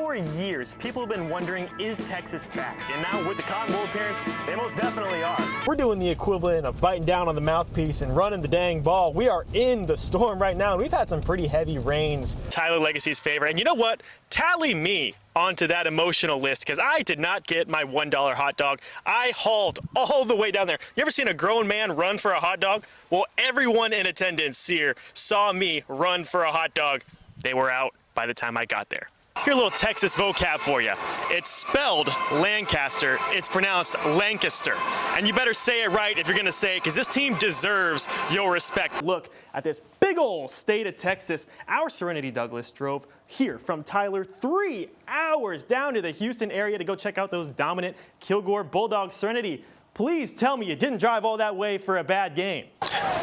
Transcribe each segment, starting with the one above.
For years, people have been wondering, is Texas back? And now with the Cotton Bowl appearance, they most definitely are. We're doing the equivalent of biting down on the mouthpiece and running the dang ball. We are in the storm right now, and we've had some pretty heavy rains. Tyler Legacy's favorite. And you know what? Tally me onto that emotional list, because I did not get my $1 hot dog. I hauled all the way down there. You ever seen a grown man run for a hot dog? Well, everyone in attendance here saw me run for a hot dog. They were out by the time I got there. Here's a little Texas vocab for you. It's spelled Lancaster. It's pronounced Lancaster. And you better say it right if you're going to say it, because this team deserves your respect. Look at this big old state of Texas. Our Serenity Douglas drove here from Tyler 3 hours down to the Houston area to go check out those dominant Kilgore Bulldogs. Serenity, please tell me you didn't drive all that way for a bad game.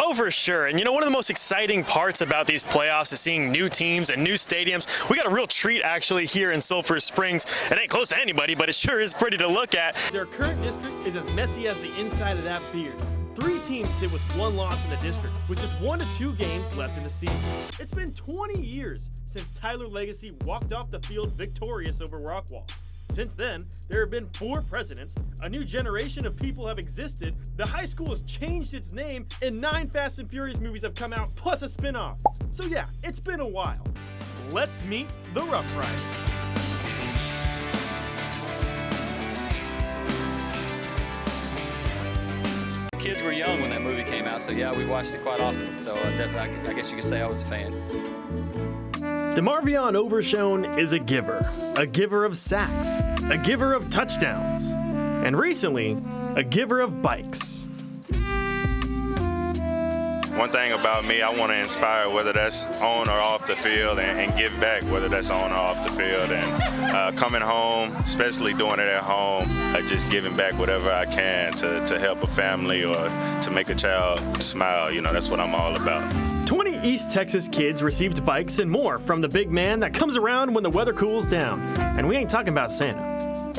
Oh, for sure. And you know, one of the most exciting parts about these playoffs is seeing new teams and new stadiums. We got a real treat actually here in Sulphur Springs. It ain't close to anybody, but it sure is pretty to look at. Their current district is as messy as the inside of that beard. 3 teams sit with 1 loss in the district, with just 1 to 2 games left in the season. It's been 20 years since Tyler Legacy walked off the field victorious over Rockwall. Since then, there have been 4 presidents, a new generation of people have existed, the high school has changed its name, and 9 Fast and Furious movies have come out, plus a spin-off. So yeah, it's been a while. Let's meet the Rough Riders. Kids were young when that movie came out, so yeah, we watched it quite often. So definitely, I guess you could say I was a fan. DeMarvion Overshone is a giver of sacks, a giver of touchdowns, and recently, a giver of bikes. One thing about me, I want to inspire, whether that's on or off the field, and give back, whether that's on or off the field. And coming home, especially doing it at home, just giving back whatever I can to help a family or to make a child smile. You know, that's what I'm all about. 20 East Texas kids received bikes and more from the big man that comes around when the weather cools down. And we ain't talking about Santa.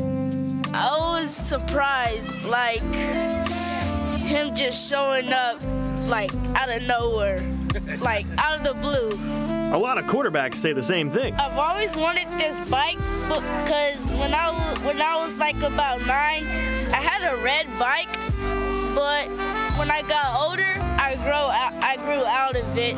I was surprised, like, him just showing up, like, out of nowhere, like, out of the blue. A lot of quarterbacks say the same thing. I've always wanted this bike because when I was like about 9, I had a red bike, but when I got older, I grew out of it.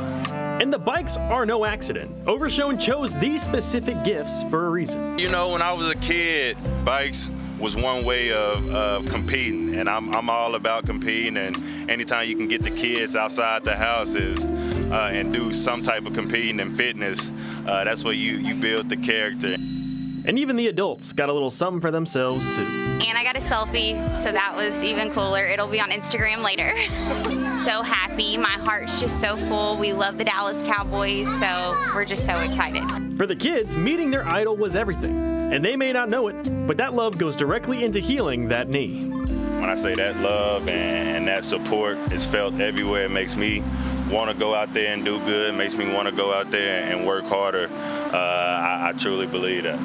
And the bikes are no accident. Overshone chose these specific gifts for a reason. You know, when I was a kid, bikes was one way of competing, and I'm all about competing, and anytime you can get the kids outside the houses and do some type of competing and fitness, that's where you build the character. And even the adults got a little something for themselves too. And I got a selfie, so that was even cooler. It'll be on Instagram later. So happy, my heart's just so full. We love the Dallas Cowboys, so we're just so excited. For the kids, meeting their idol was everything. And they may not know it, but that love goes directly into healing that knee. When I say that love and that support is felt everywhere, it makes me want to go out there and do good. It makes me want to go out there and work harder. I truly believe that.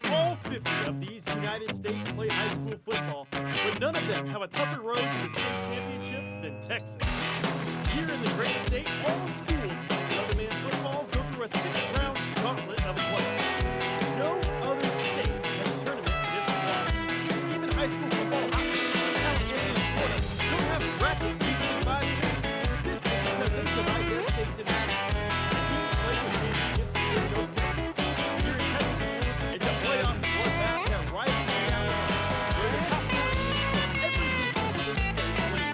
All 50 of these United States play high school football, but none of them have a tougher road to the state championship than Texas. Here in the great state, all schools playing 11-man football go through a 6-round gauntlet of play. No other state has a tournament this long. Even high school football hotbeds, California and Florida, don't have brackets deeper than 5 games. This is because they divide their states into regions. Teams play for championships with no sections. Here in Texas, it's a playoff bloodbath that rivals the Alabama, where the top 4 teams from every district within the state play.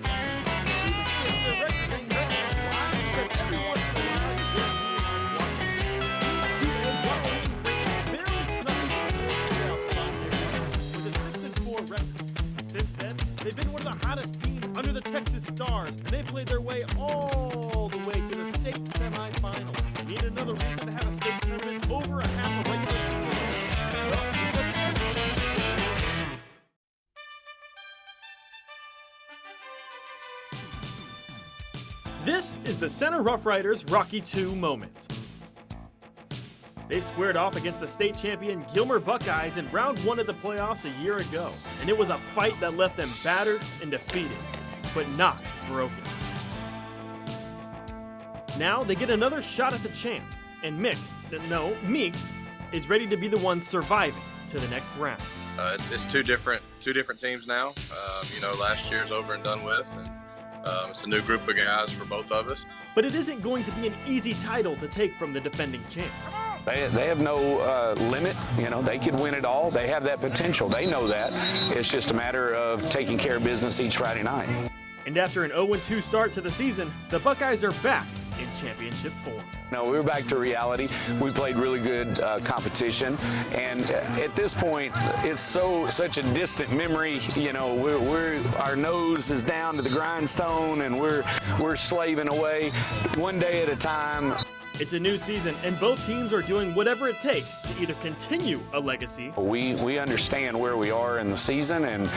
Even if their records ain't great, why? Because every once in a while you get a team like one. These 2 Oklahoma Rams barely snuck into the playoff spot with a 6-4 record. Since then, they've been one of the hottest teams under the Texas Stars, and they've played their way all the way to the state semifinals. Need another reason to have a state tournament over a half a regular season? Well, because everyone's Texas. This is the Center Rough Riders Rocky II moment. They squared off against the state champion Gilmer Buckeyes in round 1 of the playoffs a year ago, and it was a fight that left them battered and defeated, but not broken. Now they get another shot at the champ, and Meeks is ready to be the one surviving to the next round. It's two different teams now. Last year's over and done with, and it's a new group of guys for both of us. But it isn't going to be an easy title to take from the defending champs. They have no limit. They could win it all. They have that potential. They know that. It's just a matter of taking care of business each Friday night. And after an 0-2 start to the season, the Buckeyes are back in championship form. No, we were back to reality. We played really good competition, and at this point, it's such a distant memory. Our nose is down to the grindstone, and we're slaving away one day at a time. It's a new season, and both teams are doing whatever it takes to either continue a legacy. We understand where we are in the season, and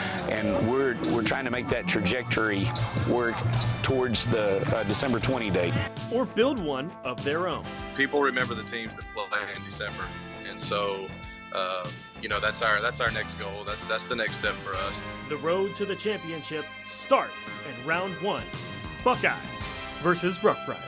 we're trying to make that trajectory work towards the December 20 date. Or build one of their own. People remember the teams that play in December, and so that's our next goal. That's the next step for us. The road to the championship starts in round 1. Buckeyes versus Rough Riders.